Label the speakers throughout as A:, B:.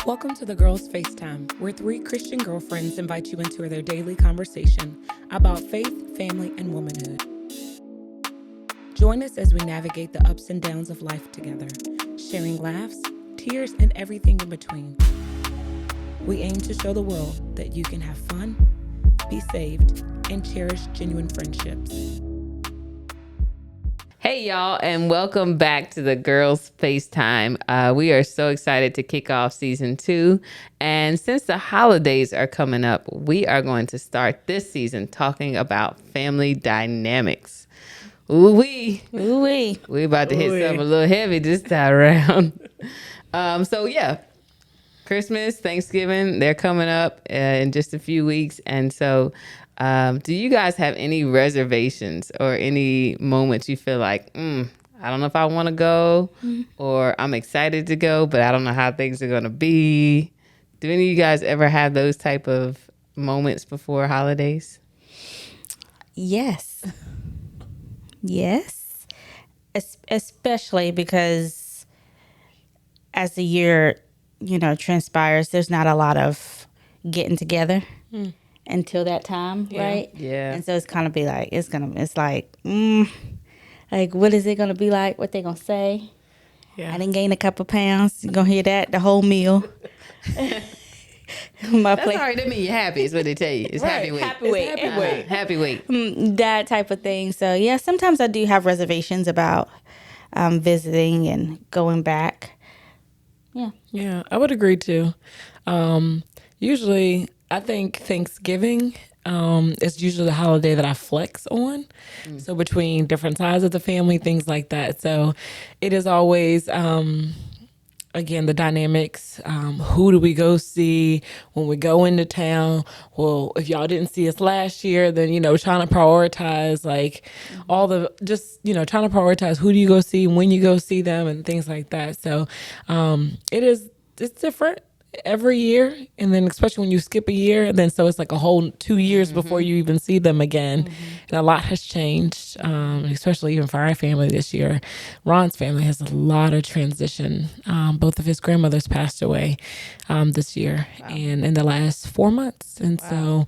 A: Welcome to the Girls FaceTime, where three Christian girlfriends invite you into their daily conversation about faith, family, and womanhood. Join us as we navigate the ups and downs of life together, sharing laughs, tears, and everything in between. We aim to show the world that you can have fun, be saved, and cherish genuine friendships.
B: Hey, y'all, and welcome back to the Girls FaceTime. We are so excited to kick off season 2. And since the holidays are coming up, we are going to start this season talking about family dynamics. Ooh-wee.
C: Ooh-wee.
B: We about to hit something a little heavy this time around. Christmas, Thanksgiving, they're coming up in just a few weeks. And so do you guys have any reservations or any moments you feel like, I don't know if I want to go or I'm excited to go, but I don't know how things are going to be? Do any of you guys ever have those type of moments before holidays?
C: Yes. Yes. Especially because as the year, transpires, there's not a lot of getting together until that time, right?
B: Yeah.
C: And so it's kind of be like, like, what is it going to be like? What they going to say?
A: Yeah.
C: I didn't gain a couple pounds. You're going to hear that the whole meal.
B: That's all right. That means you're happy is what they tell you. It's
C: Right.
B: happy weight.
C: Happy weight.
A: Happy weight.
B: Happy weight.
C: That type of thing. So, yeah, sometimes I do have reservations about visiting and going back.
A: Yeah, I would agree too. Usually, I think Thanksgiving is usually the holiday that I flex on. So between different sides of the family, things like that. So it is always, again, the dynamics. Who do we go see when we go into town? Well, if y'all didn't see us last year, then, trying to prioritize like all the, just, trying to prioritize who do you go see, when you go see them and things like that. So it's different every year. And then especially when you skip a year, and then so it's like a whole 2 years before you even see them again. And a lot has changed, especially even for our family this year. Ron's family has a lot of transition. Both of his grandmothers passed away this year and in the last 4 months. And so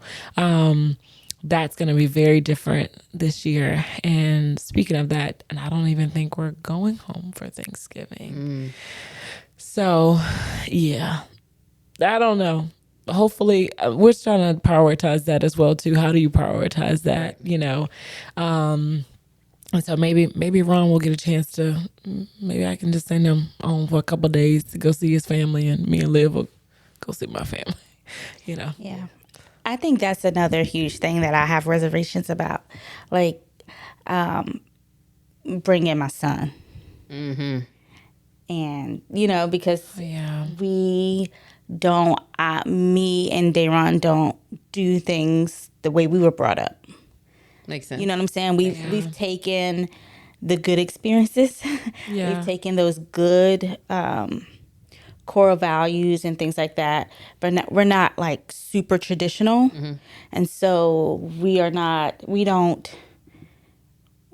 A: that's going to be very different this year. And speaking of that, and I don't even think we're going home for Thanksgiving. So, yeah, I don't know. Hopefully, we're trying to prioritize that as well, too. How do you prioritize that, And so maybe Ron will get a chance to, maybe I can just send him home for a couple of days to go see his family, and me and Liv will go see my family,
C: Yeah. I think that's another huge thing that I have reservations about, like bringing my son.
B: Mm-hmm.
C: And, because
A: Yeah.
C: we don't, me and Dayron don't do things the way we were brought up.
B: Makes sense.
C: You know what I'm saying? We've taken the good experiences.
A: Yeah.
C: We've taken those good core values and things like that, but we're not like super traditional. And so we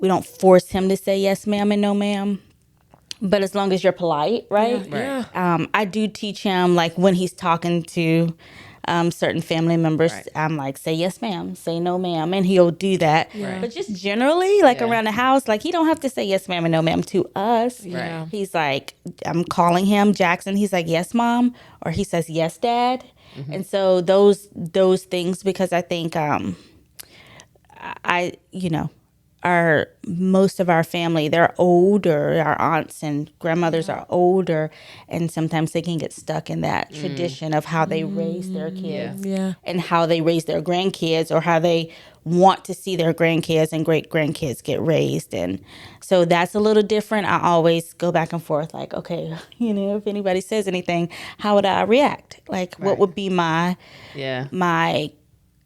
C: don't force him to say yes ma'am and no ma'am. But as long as you're polite, right?
A: Yeah.
C: I do teach him, like, when he's talking to certain family members, I'm like, say yes, ma'am, say no, ma'am. And he'll do that.
A: Yeah.
C: But just generally, like, around the house, like, he don't have to say yes, ma'am, and no, ma'am to us.
A: Yeah.
C: He's like, I'm calling him Jackson. He's like, yes, mom. Or he says, yes, dad. And so those things, because I think most of our family, they're older. Our aunts and grandmothers are older, and sometimes they can get stuck in that tradition of how they raise their kids
A: Yeah.
C: and how they raise their grandkids, or how they want to see their grandkids and great grandkids get raised. And so that's a little different. I always go back and forth, like, okay, if anybody says anything, how would I react? Like, what would be my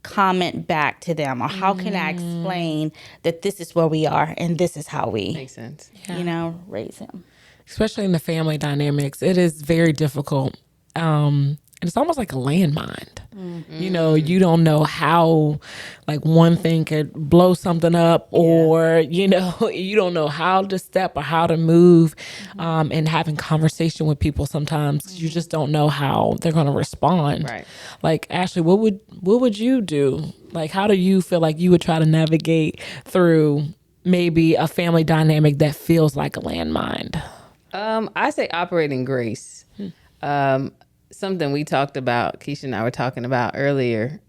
C: comment back to them, or how can I explain that this is where we are and this is how we
B: Makes sense.
C: raise him.
A: Especially in the family dynamics, it is very difficult. And it's almost like a landmine. You know, you don't know how, like, one thing could blow something up, or, you know, you don't know how to step or how to move. And having conversation with people sometimes, you just don't know how they're going to respond.
B: Right.
A: Like, Ashley, what would you do? Like, how do you feel like you would try to navigate through maybe a family dynamic that feels like a landmine?
B: I say operating grace. Something we talked about, Keisha and I were talking about earlier,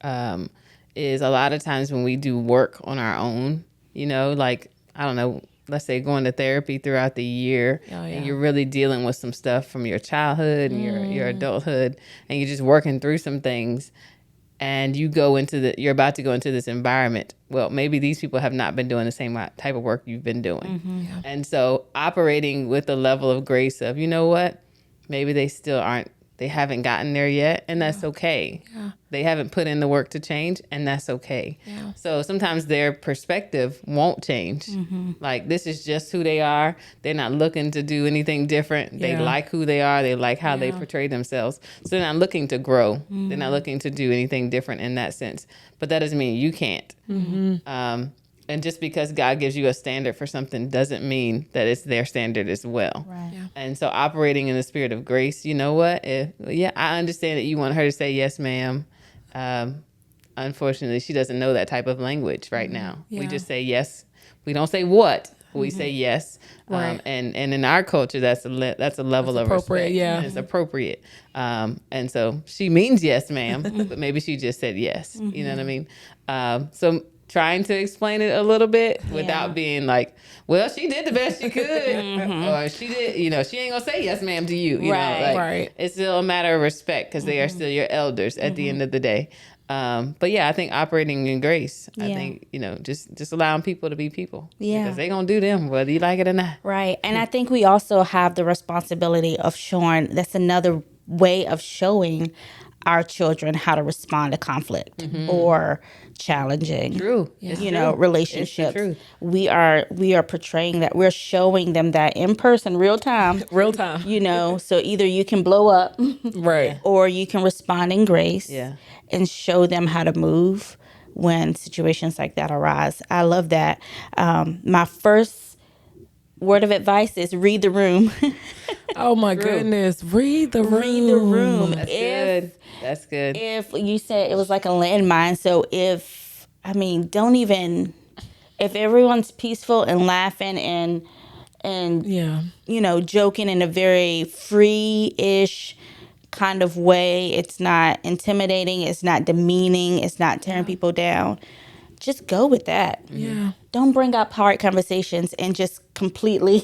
B: is a lot of times when we do work on our own, you know, like, I don't know, let's say going to therapy throughout the year, and you're really dealing with some stuff from your childhood and your adulthood, and you're just working through some things, and you're about to go into this environment. Well, maybe these people have not been doing the same type of work you've been doing. And so operating with a level of grace of, you know what, maybe they haven't gotten there yet, and that's okay. They haven't put in the work to change, and that's okay. So sometimes their perspective won't change. Like, this is just who they are. They're not looking to do anything different. They like who they are. They like how they portray themselves. So they're not looking to grow. They're not looking to do anything different in that sense. But that doesn't mean you can't. And just because God gives you a standard for something doesn't mean that it's their standard as well.
C: Right.
A: Yeah.
B: And so operating in the spirit of grace, you know what? I understand that you want her to say, yes, ma'am. Unfortunately, she doesn't know that type of language right now. We just say yes. We don't say what. We say yes.
A: Right.
B: And in our culture, that's a level of
A: appropriate,
B: respect.
A: yeah.
B: And it's appropriate. And so she means yes, ma'am, but maybe she just said yes. You know what I mean? So trying to explain it a little bit without being like, well, she did the best she could, or she did, you know, she ain't gonna say yes, ma'am, to you. You know, like,
A: Right.
B: it's still a matter of respect because they are still your elders at the end of the day. But yeah, I think operating in grace. I think, you know, just allowing people to be people.
C: Yeah.
B: Because they gonna do them whether you like it or not.
C: Right. And I think we also have the responsibility of showing, that's another way of showing our children how to respond to conflict or challenging
B: True. It's
C: you
B: true.
C: know,
B: It's the
C: relationships.
B: truth.
C: We are portraying that, we're showing them that in person, real time.
A: Real time.
C: You know, so either you can blow up
A: Right.
C: or you can respond in grace
B: Yeah.
C: and show them how to move when situations like that arise. I love that. My first word of advice is read the room.
A: Oh my goodness. Read the room.
C: Read the room.
B: That's good. That's good.
C: If you said it was like a landmine, so if everyone's peaceful and laughing and
A: Yeah.
C: you know, joking in a very free-ish kind of way, it's not intimidating, it's not demeaning, it's not tearing people down, just go with that.
A: Yeah.
C: Don't bring up hard conversations and just completely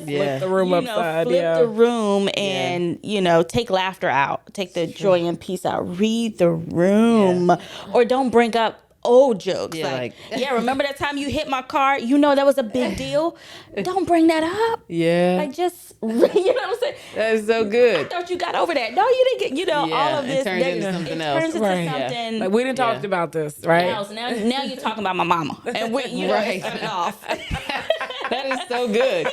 B: Yeah.
A: The room
C: you know,
A: upside.
C: flip
A: Yeah.
C: the room and, you know, take laughter out, take the joy and peace out, read the room, or don't bring up old jokes.
B: Yeah,
C: like,
B: like-
C: yeah, remember that time you hit my car? You know, that was a big deal. Don't bring that up.
B: Yeah.
C: Like, just, you know what I'm saying?
B: That is so
C: I
B: good.
C: thought you got over that. No, you didn't get, you know,
B: Yeah,
C: all of
B: it
C: this.
B: turns into something else.
C: Turns into
A: Right.
C: something.
A: Like, we didn't talk
B: Yeah.
A: about this, right?
C: else. Now you're talking about my mama. And we, you know,
B: Right.
C: it's coming off.
B: That is so good.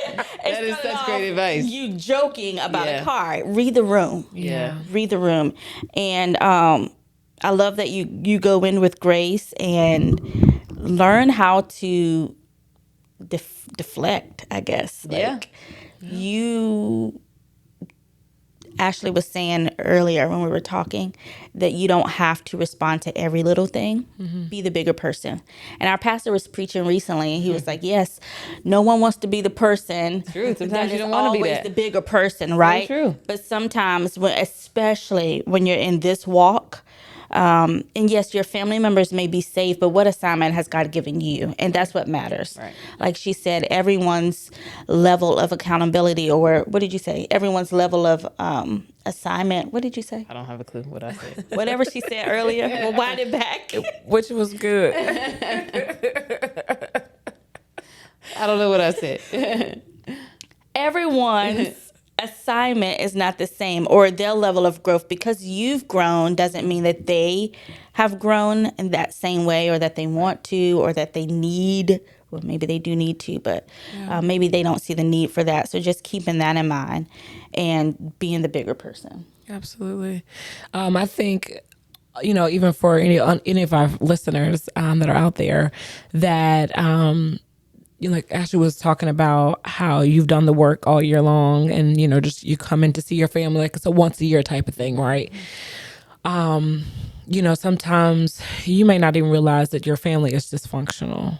B: That is such great advice.
C: You joking about
B: Yeah.
C: a car. Read the room.
B: Yeah.
C: Read the room. And I love that you go in with grace and learn how to deflect, I guess.
B: Yeah.
C: Like, you, Ashley was saying earlier when we were talking that you don't have to respond to every little thing. Be the bigger person. And our pastor was preaching recently, and he was like, yes, no one wants to be the person.
B: True. Sometimes
C: that
B: you
C: is
B: don't wanna be
C: always
B: that.
C: the bigger person, right?
B: true.
C: But sometimes, especially when you're in this walk, and yes, your family members may be saved, but what assignment has God given you? And that's what matters.
B: Right.
C: Like she said, everyone's level of accountability, or what did you say? Everyone's level of assignment. What did you say?
B: I don't have a clue what I said.
C: Whatever she said earlier. Well, wind it back.
A: Which was good.
B: I don't know what I said.
C: Everyone's assignment is not the same, or their level of growth. Because you've grown doesn't mean that they have grown in that same way, or that they want to, or that they need. Well, maybe they do need to, but maybe they don't see the need for that. So just keeping that in mind and being the bigger person.
A: Absolutely. I think even for any of our listeners that are out there that like Ashley was talking about how you've done the work all year long, and just you come in to see your family like it's a once a year type of thing, right? Sometimes you may not even realize that your family is dysfunctional,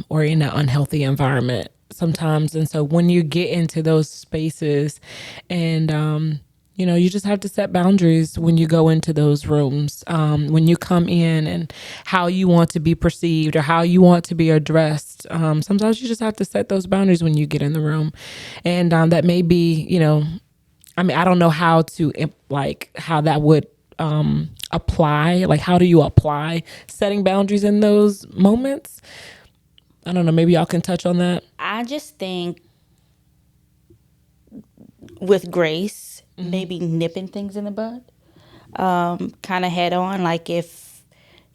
A: or in an unhealthy environment sometimes. And so when you get into those spaces and, you just have to set boundaries when you go into those rooms, when you come in, and how you want to be perceived or how you want to be addressed. Sometimes you just have to set those boundaries when you get in the room. And that may be, I don't know how to, like, how that would apply. Like, how do you apply setting boundaries in those moments? I don't know. Maybe y'all can touch on that.
C: I just think with grace, maybe nipping things in the bud, kind of head on. Like if,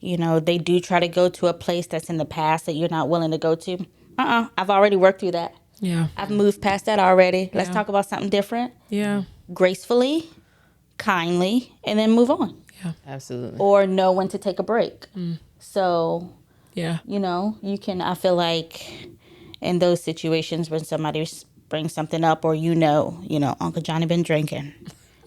C: they do try to go to a place that's in the past that you're not willing to go to. I've already worked through that.
A: Yeah.
C: I've moved past that already. Let's
A: Yeah.
C: talk about something different.
A: Yeah.
C: Gracefully, kindly, and then move on.
A: Yeah.
B: Absolutely.
C: Or know when to take a break. So,
A: Yeah.
C: you can, I feel like in those situations when somebody brings something up, or Uncle Johnny been drinking.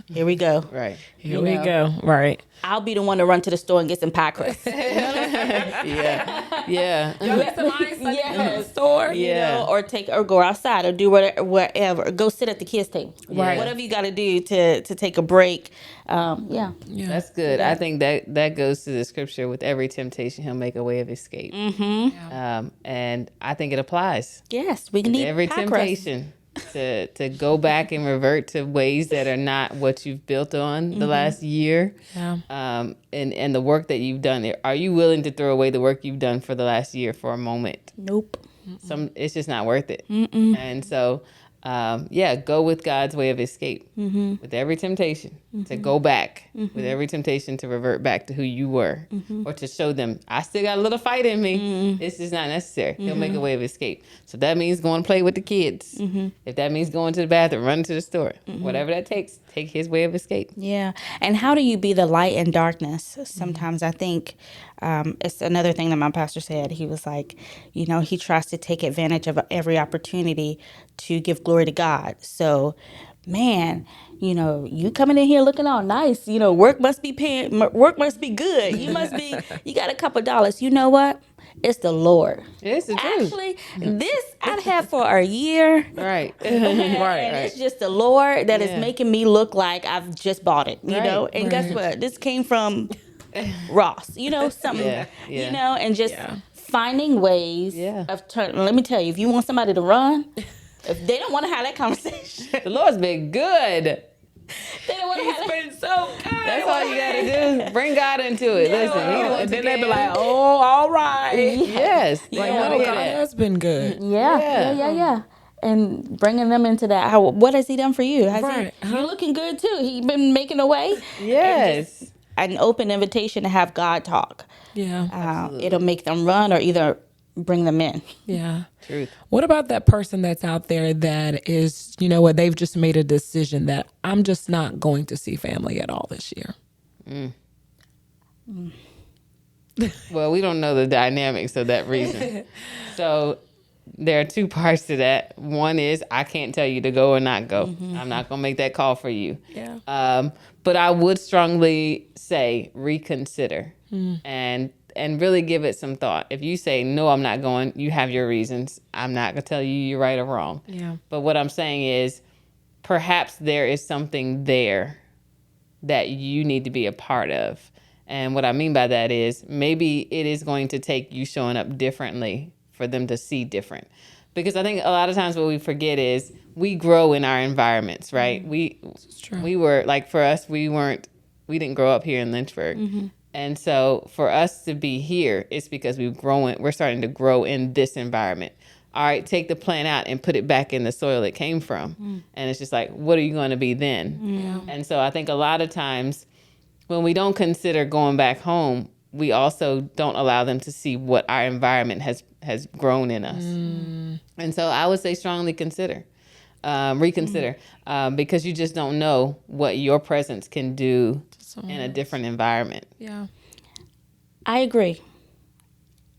C: Here we go.
B: Right.
A: Here we go. Right.
C: I'll be the one to run to the store and get some pie crusts.
B: Yeah. Yeah.
C: Yeah.
A: In the store.
B: Yeah.
C: Or go outside or do whatever. Go sit at the kids' table.
A: Right.
C: Whatever you got to do to take a break. Yeah.
A: Yeah.
B: That's good. I think that goes to the scripture, with every temptation, he'll make a way of escape. And I think it applies.
C: Yes, we can eat
B: Every
C: pie crusts.
B: temptation to go back and revert to ways that are not what you've built on the last year.
A: Yeah.
B: And the work that you've done. Are you willing to throw away the work you've done for the last year for a moment?
C: Nope.
B: It's just not worth it. And so go with God's way of escape. With every temptation to go back, with every temptation to revert back to who you were, or to show them, I still got a little fight in me. This is not necessary. He'll make a way of escape. So that means going to play with the kids. If that means going to the bathroom, running to the store, whatever that takes, take his way of escape.
C: Yeah. And how do you be the light in darkness? Sometimes I think it's another thing that my pastor said. He was like, he tries to take advantage of every opportunity to give glory to God. So, man, you coming in here looking all nice. Work must be good. You got a couple dollars. You know what? It's the Lord.
B: It's the truth.
C: Actually, this I've had for a year.
B: Right.
C: And it's just the Lord that is
B: Yeah.
C: making me look like I've just bought it,
B: Right.
C: And guess what? This came from Ross, something,
B: Yeah.
C: and just finding ways of turning. Let me tell you, if you want somebody to run, if they don't want to have that conversation,
B: The Lord's been good.
C: they don't want to have that.
A: Been so kind.
B: That's all you got to do. Bring God into it. Listen.
A: And then they be like, "Oh, all right."
B: Yes.
A: Like,
B: I
A: no,
B: hear
A: God
B: that.
A: has been good.
C: Yeah. And bringing them into that. What has he done for you?
A: Right.
C: You're looking good too. He been making a way.
B: Yes.
C: An open invitation to have God talk.
A: Yeah.
C: It'll make them run or either bring them in.
A: Yeah.
B: Truth.
A: What about that person that's out there that is, they've just made a decision that I'm just not going to see family at all this year?
B: Well, we don't know the dynamics of that reason. So there are two parts to that. One is I can't tell you to go or not go. I'm not going to make that call for you.
A: Yeah.
B: But I would strongly say reconsider and really give it some thought. If you say, no, I'm not going, you have your reasons. I'm not going to tell you you're right or wrong.
A: Yeah.
B: But what I'm saying is perhaps there is something there that you need to be a part of. And what I mean by that is maybe it is going to take you showing up differently for them to see different. Because I think a lot of times what we forget is we grow in our environments, right?
A: true.
B: We were, like, for us, we didn't grow up here in Lynchburg. And so for us to be here, it's because we're starting to grow in this environment. All right, take the plant out and put it back in the soil it came from. And it's just like, what are you going to be then? And so I think a lot of times when we don't consider going back home, we also don't allow them to see what our environment has grown in us. And so I would say strongly reconsider, because you just don't know what your presence can do
A: So,
B: in a different environment.
A: yeah.
C: I agree.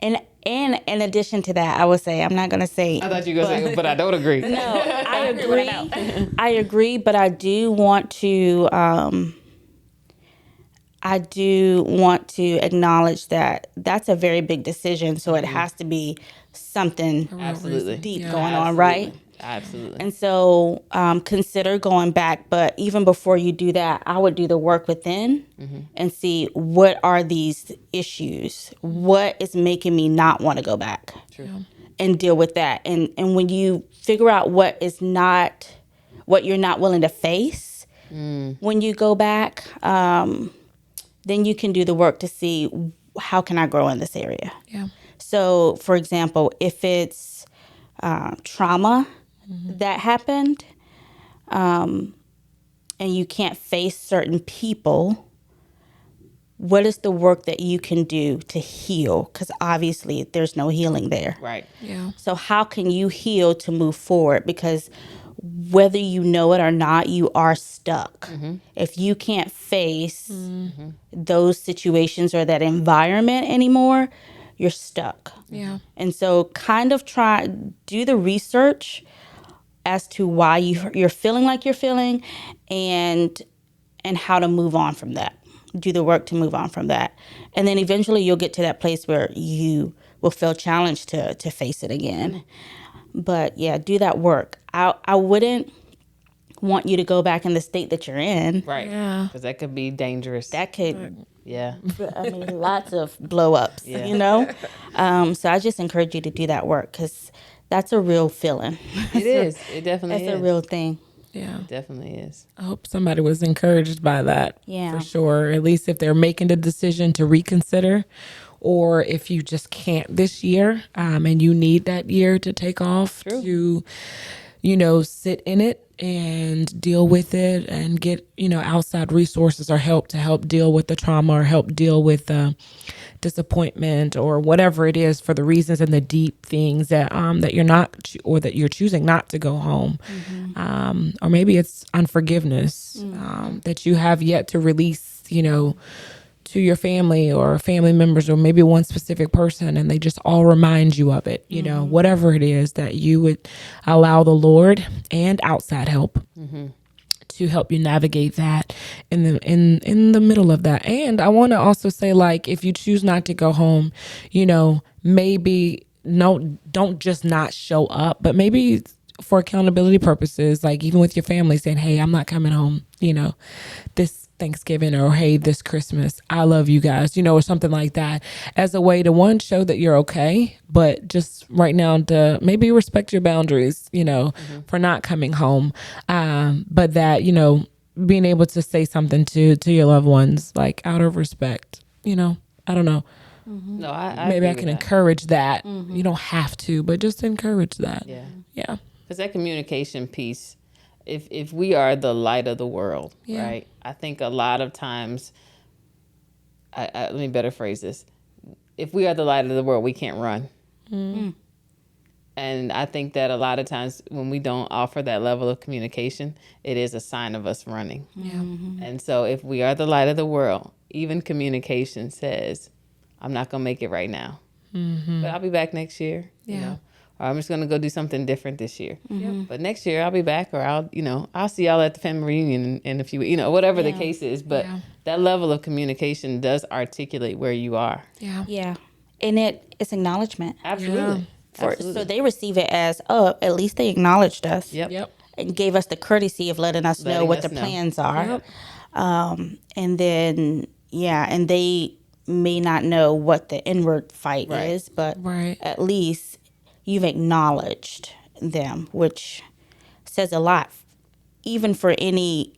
C: And in addition to that, I would say, I'm not going to say.
B: I thought you were going to say, but I don't agree.
C: No, I agree. I agree, but I do want to. I do want to acknowledge that that's a very big decision. So it has to be something
B: Absolutely.
C: deep
A: Yeah.
C: going on, right?
B: Absolutely.
C: And so consider going back. But even before you do that, I would do the work within and see what are these issues? What is making me not want to go back?
B: True.
C: And deal with that. And when you figure out what you're not willing to face when you go back, then you can do the work to see how can I grow in this area.
A: Yeah.
C: So, for example, if it's trauma that happened, and you can't face certain people, what is the work that you can do to heal? Because obviously there's no healing there.
B: Right.
A: Yeah.
C: So how can you heal to move forward? Because whether you know it or not, you are stuck. If you can't face those situations or that environment anymore, you're stuck.
A: Yeah.
C: And so kind of do the research as to why you're feeling like you're feeling and how to move on from that. Do the work to move on from that. And then eventually you'll get to that place where you will feel challenged to face it again. But yeah, do that work. I wouldn't want you to go back in the state that you're in.
B: Right.
A: Yeah.
B: Because that could be dangerous.
C: That could,
B: Yeah.
C: I mean, lots of blow ups,
B: Yeah.
C: you know? So I just encourage you to do that work because that's a real feeling.
B: It is. It definitely
C: That's
B: is.
C: a real thing.
A: Yeah.
B: It definitely is.
A: I hope somebody was encouraged by that.
C: Yeah.
A: For sure. At least if they're making the decision to reconsider, or if you just can't this year, and you need that year to take off to, sit in it and deal with it and get, outside resources or help to help deal with the trauma or help deal with the disappointment or whatever it is for the reasons and the deep things that that you're not or that you're choosing not to go home. Or maybe it's unforgiveness that you have yet to release, to your family or family members or maybe one specific person, and they just all remind you of it, whatever it is, that you would allow the Lord and outside help to help you navigate that in the middle of that. And I want to also say, like, if you choose not to go home, maybe don't just not show up, but maybe for accountability purposes, like even with your family saying, hey, I'm not coming home, this Thanksgiving, or hey, this Christmas, I love you guys, or something like that, as a way to, one, show that you're okay, but just right now to maybe respect your boundaries, for not coming home. But that, being able to say something to your loved ones, like out of respect, I don't know.
B: No, I
A: Maybe
B: agree
A: I
B: with
A: can
B: that.
A: encourage that. You don't have to, but just encourage that.
B: Yeah.
A: Yeah.
B: Because that communication piece, if we are the light of the world,
A: Yeah.
B: right? I think a lot of times, let me better phrase this. If we are the light of the world, we can't run. And I think that a lot of times when we don't offer that level of communication, it is a sign of us running.
A: Yeah.
B: And so if we are the light of the world, even communication says, I'm not going to make it right now, but I'll be back next year.
A: Yeah.
B: Or I'm just going to go do something different this year. But next year I'll be back, or I'll see y'all at the family reunion in a few, whatever the case is. But that level of communication does articulate where you are.
A: Yeah.
C: Yeah. And it's acknowledgement.
B: Absolutely.
C: So they receive it as, oh, at least they acknowledged us.
B: Yep.
C: And gave us the courtesy of letting us know
B: Letting
C: what
B: us
C: the
B: know.
C: plans are.
A: Yep.
C: And then, and they may not know what the inward fight
B: Right.
C: is, but
A: Right.
C: at least you've acknowledged them, which says a lot, even for any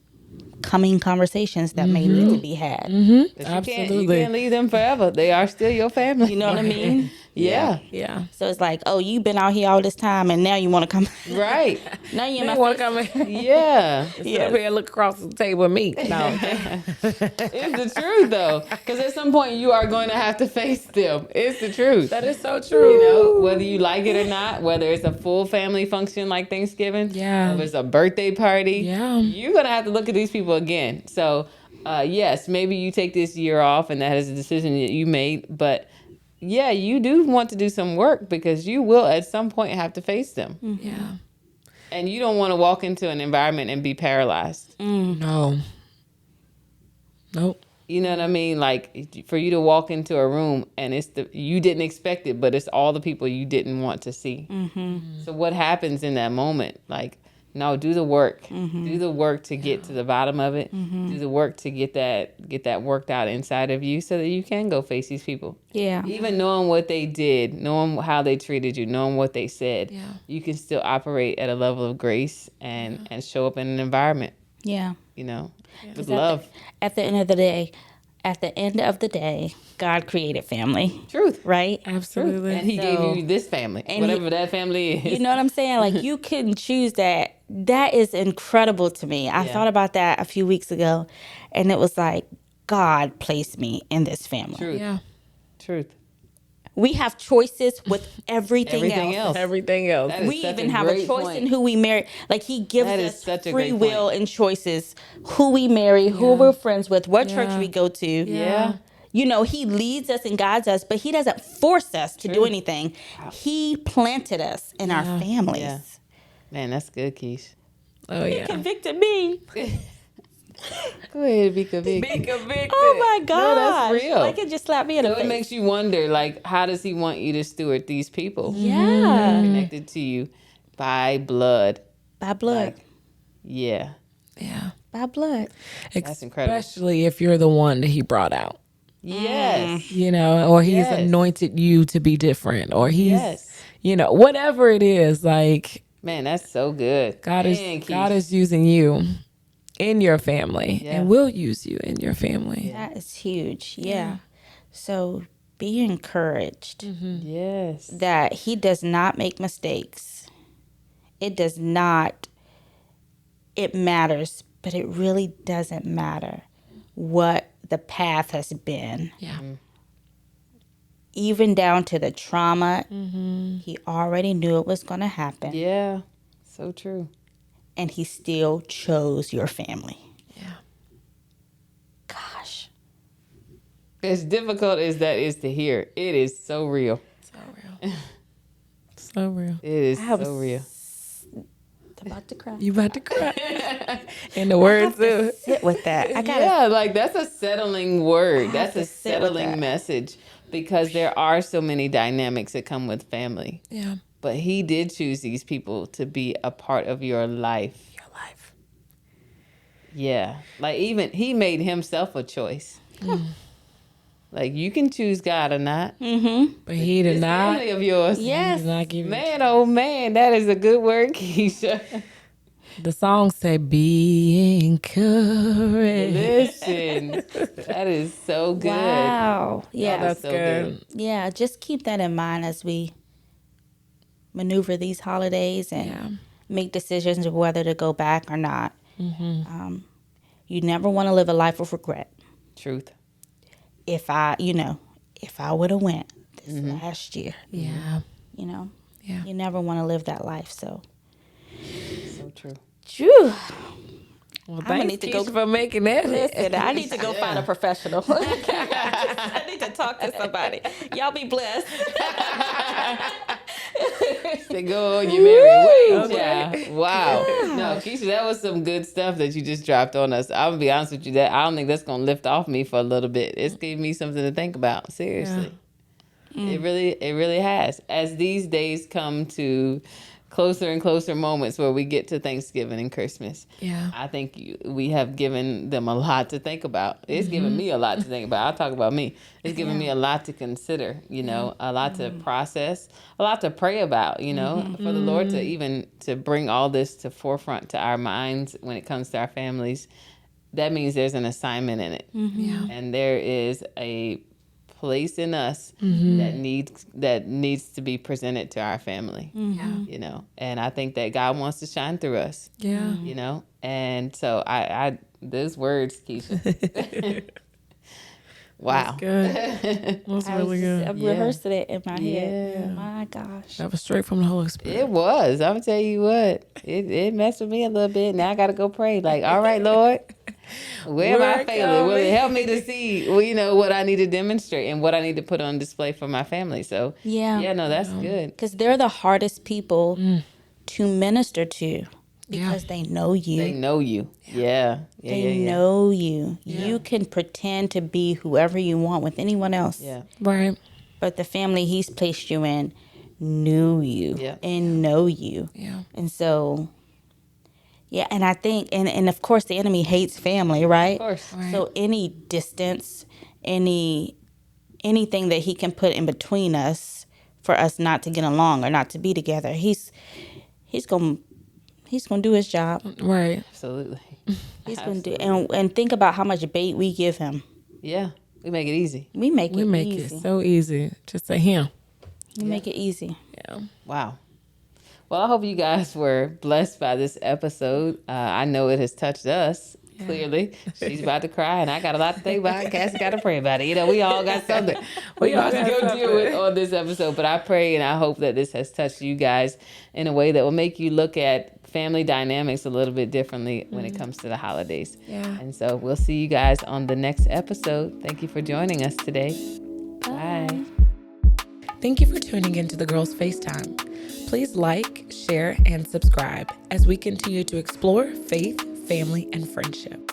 C: coming conversations that may need to be had.
B: 'Cause you
A: Absolutely.
B: can't leave them forever. They are still your family.
C: You know what I mean?
B: Yeah.
A: Yeah.
C: So it's like, oh, you've been out here all this time, and now you want to come.
B: Right.
C: Now you're in
A: You
C: my
A: want to
C: face.
A: come in?
B: Yeah.
A: Sit up here and look across the table with me. No.
B: It's the truth, though. Because at some point you are going to have to face them. It's the truth.
A: That is so true.
B: Whether you like it or not, whether it's a full family function like Thanksgiving,
A: Yeah.
B: or if it's a birthday party,
A: Yeah.
B: you're going to have to look at these people again. So yes, maybe you take this year off and that is a decision that you made, but yeah, you do want to do some work because you will at some point have to face them.
A: Yeah.
B: And you don't want to walk into an environment and be paralyzed.
A: No. Nope.
B: You know what I mean? Like for you to walk into a room and you didn't expect it, but it's all the people you didn't want to see. So what happens in that moment? Like, no, do the work. Do the work to get to the bottom of it. Do the work to get that worked out inside of you so that you can go face these people.
C: Yeah.
B: Even knowing what they did, knowing how they treated you, knowing what they said,
A: Yeah.
B: you can still operate at a level of grace and show up in an environment,
C: Yeah.
B: you know, with
C: At
B: love.
C: at the end of the day, God created family,
B: Truth.
C: right?
A: Absolutely.
B: And he
C: So-
B: gave you this family,
C: and
B: whatever that family is.
C: You know what I'm saying? Like you couldn't choose that. That is incredible to me. I
B: Yeah.
C: thought about that a few weeks ago, and it was like God placed me in this family.
B: Truth.
A: Yeah.
B: Truth.
C: We have choices with everything else.
A: Everything else.
B: That is
C: We
B: such
C: even have a
B: great
C: choice
B: point.
C: in who we marry. Like he gives
B: That is
C: us
B: such a
C: free
B: great
C: will
B: point.
C: and choices, who we marry, who we're friends with, what church
A: Yeah.
C: we go to.
B: Yeah.
C: You know, he leads us and guides us, but he doesn't force us to do anything. He planted us in our families.
B: Yeah. Man, that's good, Keish.
A: Oh
C: He
A: yeah.
C: convicted me.
B: Go ahead, be convicted.
A: Be convicted.
C: Oh my God.
B: that's real.
C: Like it just slapped me in
B: So
C: the
B: it
C: face.
B: makes you wonder, like, how does he want you to steward these people
C: Yeah.
B: connected to you by blood?
C: By blood.
B: Yeah.
A: Yeah.
C: By blood.
B: That's incredible.
A: Especially if you're the one that he brought out.
B: Yes.
A: You know, or he's
B: Yes.
A: anointed you to be different, or he's,
B: Yes.
A: you know, whatever it is. Like
B: Man, that's so good.
A: God
B: Man,
A: God
B: Keish.
A: is using you in your family,
B: Yeah.
A: and will use you in your family.
C: That is huge. Yeah. So be encouraged
B: Yes.
C: that he does not make mistakes. It does not, it matters, but it really doesn't matter what the path has been.
A: Yeah.
C: Even down to the trauma, he already knew it was going to happen,
B: Yeah. So true.
C: and he still chose your family.
A: Yeah.
C: Gosh.
B: As difficult as that is to hear, it is so real.
A: So real. So real.
B: It is
C: I was
B: so real.
C: about to cry.
A: You about to cry. In the words too.
C: Sit with that. I gotta.
B: Yeah, like that's a settling word. That's
C: to
B: a
C: sit with that.
B: settling message because there are so many dynamics that come with family.
A: Yeah.
B: But he did choose these people to be a part of your life.
A: Your life.
B: Yeah. Like even he made himself a choice. Like you can choose God or not.
A: But he did
B: It's
A: not.
B: family of yours.
A: He
C: Yes.
A: did not give you.
B: Man, oh man, that is a good word, Keisha.
A: The song said, "Be encouraged."
B: Listen, that is so good.
C: Wow. Yeah.
B: That is
A: That's
B: so
A: good.
C: Yeah. Just keep that in mind as we maneuver these holidays and
A: Yeah.
C: make decisions of whether to go back or not. You never want to live a life of regret.
B: Truth.
C: If I would have went this last year,
A: Yeah.
C: you
A: Yeah.
C: never want to live that life. So,
B: So true.
C: Phew.
A: Well,
C: gonna
A: thanks,
C: need to go-
A: Keisha, for making that.
C: Listen, I need to go find a professional. I need to talk to somebody. Y'all be blessed.
B: They go on your merry way, child. Wow. No, Keisha, that was some good stuff that you just dropped on us. I'm gonna be honest with you, that I don't think that's gonna lift off me for a little bit. It's gave me something to think about. Seriously. It really has. As these days come to closer and closer moments where we get to Thanksgiving and Christmas.
A: Yeah.
B: I think we have given them a lot to think about. It's given me a lot to think about. I'll talk about me. It's given me a lot to consider, a lot to process, a lot to pray about, for the Lord to even to bring all this to forefront to our minds when it comes to our families. That means there's an assignment in it.
A: Yeah.
B: And there is a place in us that needs to be presented to our family.
A: Yeah.
B: And I think that God wants to shine through us.
A: Yeah.
B: And so I those words, Keisha. Wow.
A: Good. That's
C: I
A: really good.
C: I've
B: Yeah.
C: rehearsed it in my head.
B: Yeah.
C: My gosh.
A: That was straight from the Holy Spirit.
B: It was. I'm gonna tell you what. It messed with me a little bit. Now I gotta go pray. Like, all right, Lord, Where am I
A: We're
B: failing? Will it
A: coming.
B: help me to see, well, what I need to demonstrate and what I need to put on display for my family? So,
C: Yeah.
B: yeah, no, that's good.
C: Because they're the hardest people to minister to because they know you.
B: They know you. Yeah. Yeah.
C: They
B: Yeah. Yeah.
C: know you. You can pretend to be whoever you want with anyone else.
B: Yeah.
A: Right.
C: But the family he's placed you in knew you
B: Yeah.
C: and know you.
A: Yeah.
C: And so, yeah, and I think, and of course, the enemy hates family, right?
B: Of course.
A: Right.
C: So any distance, anything that he can put in between us for us not to get along or not to be together, he's gonna do his job.
A: Right.
B: Absolutely.
C: He's gonna do, and think about how much bait we give him.
B: Yeah. We make it easy.
C: We make
A: We
C: it
A: make
C: easy.
A: it so easy. Just say him.
C: We make it easy.
A: Yeah.
B: Wow. Well, I hope you guys were blessed by this episode. I know it has touched us. Clearly, she's about to cry, and I got a lot to think about. Cassie got to pray about it. We all got something we
A: all
B: got to
A: got
B: go deal with on this episode. But I pray and I hope that this has touched you guys in a way that will make you look at family dynamics a little bit differently when it comes to the holidays.
A: Yeah.
B: And so we'll see you guys on the next episode. Thank you for joining us today. Bye.
A: Thank you for tuning into the Girls FaceTime. Please like, share, and subscribe as we continue to explore faith, family, and friendship.